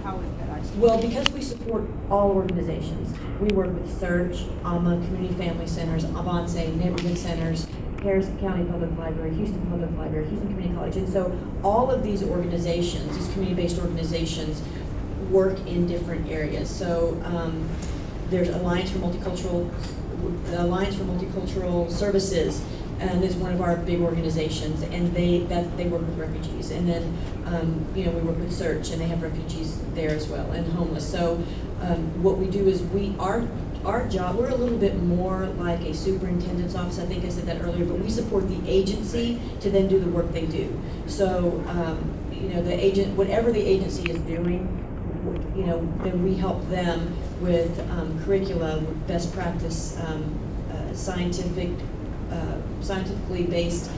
how is that actually? Well, because we support all organizations, we work with Search, AMA, Community Family Centers, Avance, Neighborhood Centers, Harrison County Public Library, Houston Public Library, Houston Community College. And so all of these organizations, these community-based organizations, work in different areas. So there's the Alliance for Multicultural Services, and it's one of our big organizations, and they work with refugees. And then we work with Search, and they have refugees there as well, and homeless. So what we do is our job, we're a little bit more like a superintendent's office. I think I said that earlier, but we support the agency to then do the work they do. So the agent, whatever the agency is doing, then we help them with curricula, with best practice, scientifically based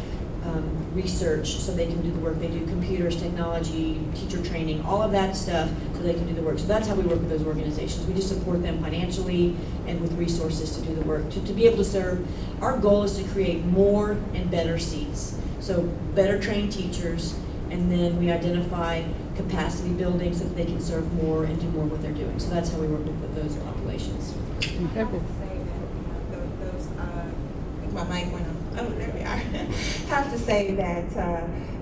research, so they can do the work they do, computers, technology, teacher training, all of that stuff, so they can do the work. So that's how we work with those organizations. We just support them financially and with resources to do the work, to be able to serve. Our goal is to create more and better seats, so better trained teachers, and then we identify capacity building so that they can serve more and do more of what they're doing. So that's how we work with those populations. I have to say that those my mic went on. Oh, there we are. Have to say that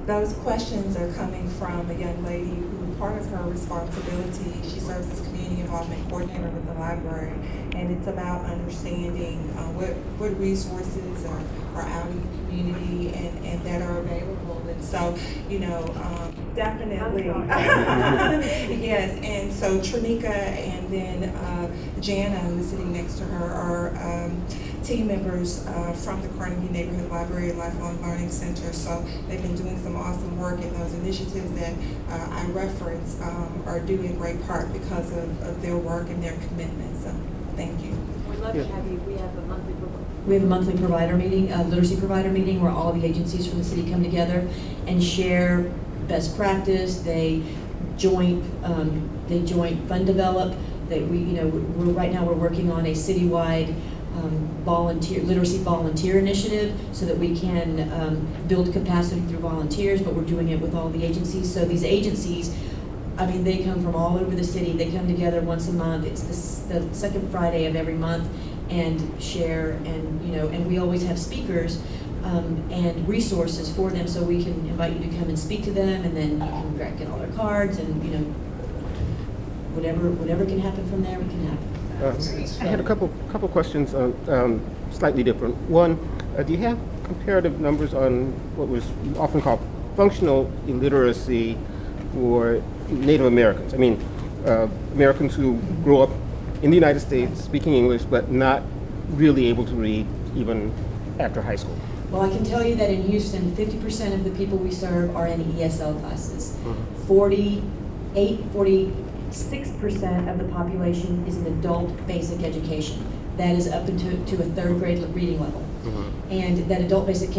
those questions are coming from a young lady who, part of her responsibility, she serves as community involvement coordinator with the library, and it's about understanding what resources are out in the community and that are available. And so, definitely, yes. And so Trinika and then Jana, who's sitting next to her, are team members from the Carnegie Neighborhood Library and Lifelong Learning Center. So they've been doing some awesome work, and those initiatives that I reference are due in great part because of their work and their commitment. So thank you. We'd love to have you. We have a monthly provider meeting, literacy provider meeting, where all the agencies from the city come together and share best practice. They joint fund develop. Right now we're working on a citywide literacy volunteer initiative, so that we can build capacity through volunteers, but we're doing it with all the agencies. So these agencies, they come from all over the city. They come together once a month. It's the second Friday of every month, and share, and we always have speakers and resources for them, so we can invite you to come and speak to them, and then you can get all their cards, and whatever can happen from there, we can happen. I had a couple questions, slightly different. One, do you have comparative numbers on what was often called functional illiteracy for Native Americans? Americans who grew up in the United States speaking English, but not really able to read even after high school. Well, I can tell you that in Houston, 50% of the people we serve are in ESL classes. 46% of the population is in adult basic education. That is up to a third grade reading level. And that adult basic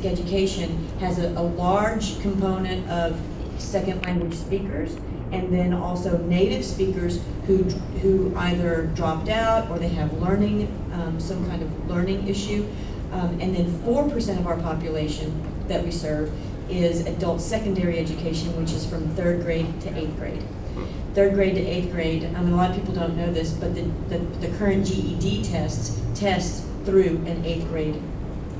education has a large component of second language speakers, and then also native speakers who either dropped out or they have some kind of learning issue. And then 4% of our population that we serve is adult secondary education, which is from third grade to eighth grade. Third grade to eighth grade, a lot of people don't know this, but the current GED tests through an eighth grade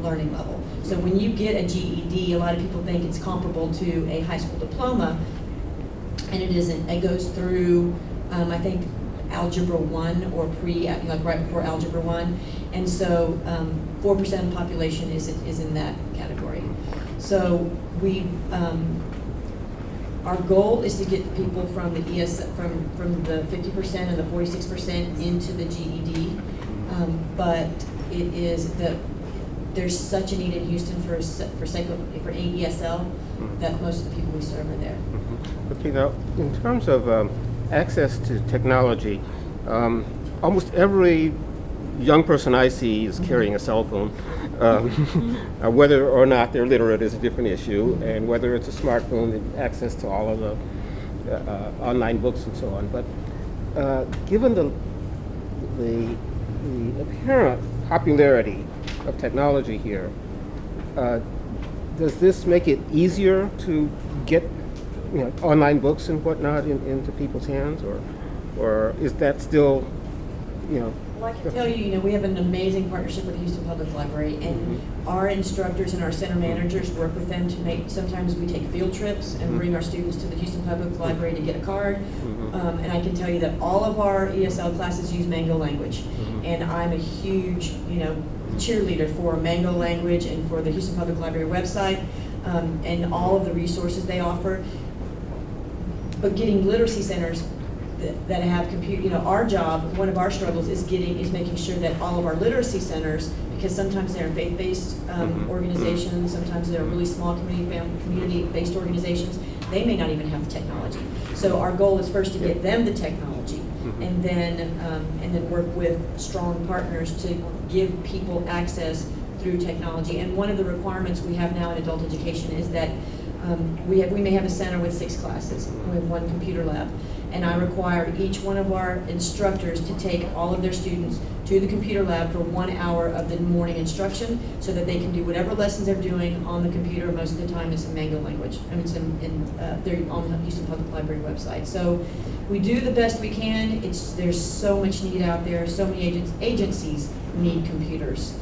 learning level. So when you get a GED, a lot of people think it's comparable to a high school diploma, and it isn't. It goes through, I think, Algebra 1 or right before Algebra 1, and so 4% of the population is in that category. So our goal is to get people from the from the 50% and the 46% into the GED, but it is there's such a need in Houston for ESL that most of the people we serve are there. Okay, now in terms of access to technology, almost every young person I see is carrying a cell phone. Whether or not they're literate is a different issue, and whether it's a smartphone, access to all of the online books and so on. But given the apparent popularity of technology here, does this make it easier to get online books and whatnot into people's hands, or is that still, Well, I can tell you, we have an amazing partnership with the Houston Public Library, and our instructors and our center managers work with them to sometimes we take field trips and bring our students to the Houston Public Library to get a card. And I can tell you that all of our ESL classes use Mango language. And I'm a huge, cheerleader for Mango language and for the Houston Public Library website, and all of the resources they offer. But getting literacy centers that have our job, one of our struggles is making sure that all of our literacy centers, because sometimes they're faith-based organizations, sometimes they're really small community-based organizations, they may not even have the technology. So our goal is first to get them the technology, and then work with strong partners to give people access through technology. And one of the requirements we have now in adult education is that we may have a center with 6 classes. We have 1 computer lab. And I require each one of our instructors to take all of their students to the computer lab for 1 hour of the morning instruction so that they can do whatever lessons they're doing on the computer. Most of the time it's in Mango language. I mean, they're on the Houston Public Library website. So we do the best we can. There's so much need out there. So many agencies need computers.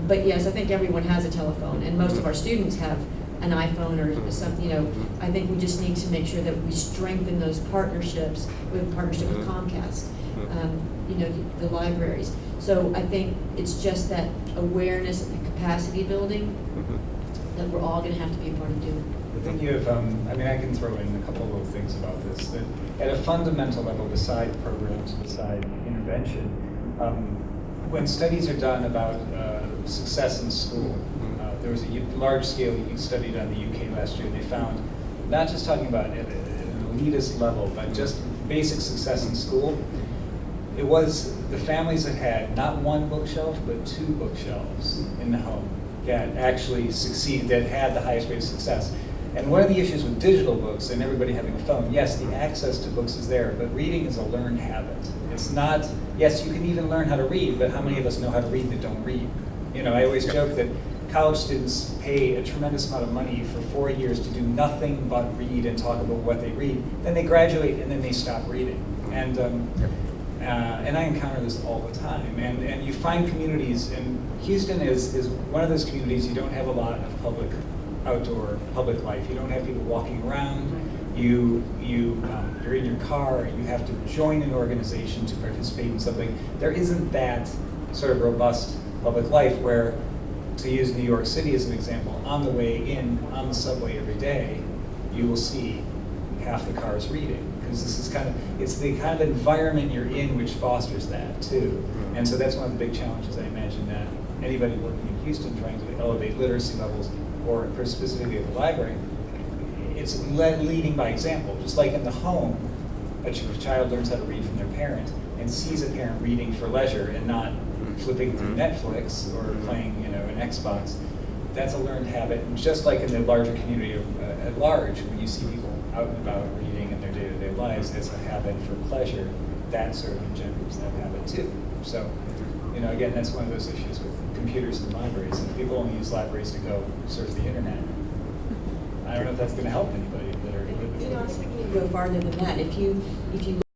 But yes, I think everyone has a telephone, and most of our students have an iPhone or something. I think we just need to make sure that we strengthen those partnerships with Comcast, the libraries. So I think it's just that awareness and capacity building that we're all going to have to be a part of doing. I think you have, I can throw in a couple of little things about this. That at a fundamental level, beside programs, beside intervention, when studies are done about success in school, there was a large-scale study done in the UK last year. They found, not just talking about at an elitist level, but just basic success in school, it was the families that had not 1 bookshelf, but 2 bookshelves in the home that actually succeeded, that had the highest rate of success. And one of the issues with digital books and everybody having a phone, yes, the access to books is there, but reading is a learned habit. It's not, yes, you can even learn how to read, but how many of us know how to read that don't read? I always joke that college students pay a tremendous amount of money for 4 years to do nothing but read and talk about what they read. Then they graduate and then they stop reading. And I encounter this all the time. And you find communities, and Houston is one of those communities. You don't have a lot of outdoor public life. You don't have people walking around. You're in your car. You have to join an organization to participate in something. There isn't that sort of robust public life where, to use New York City as an example, on the way in, on the subway every day, you will see half the cars reading. Because it's the kind of environment you're in which fosters that too. And so that's one of the big challenges I imagine that anybody working in Houston trying to elevate literacy levels, or specifically at the library, it's leading by example. Just like in the home, a child learns how to read from their parent and sees a parent reading for leisure and not flipping through Netflix or playing, an Xbox. That's a learned habit. And just like in the larger community at large, when you see people out and about reading in their day-to-day lives, it's a habit for pleasure. That sort of engenders that habit too. So, again, that's one of those issues with computers and libraries. If people only use libraries to go surf the internet, I don't know if that's going to help anybody that are. I think we need to go farther than that. If you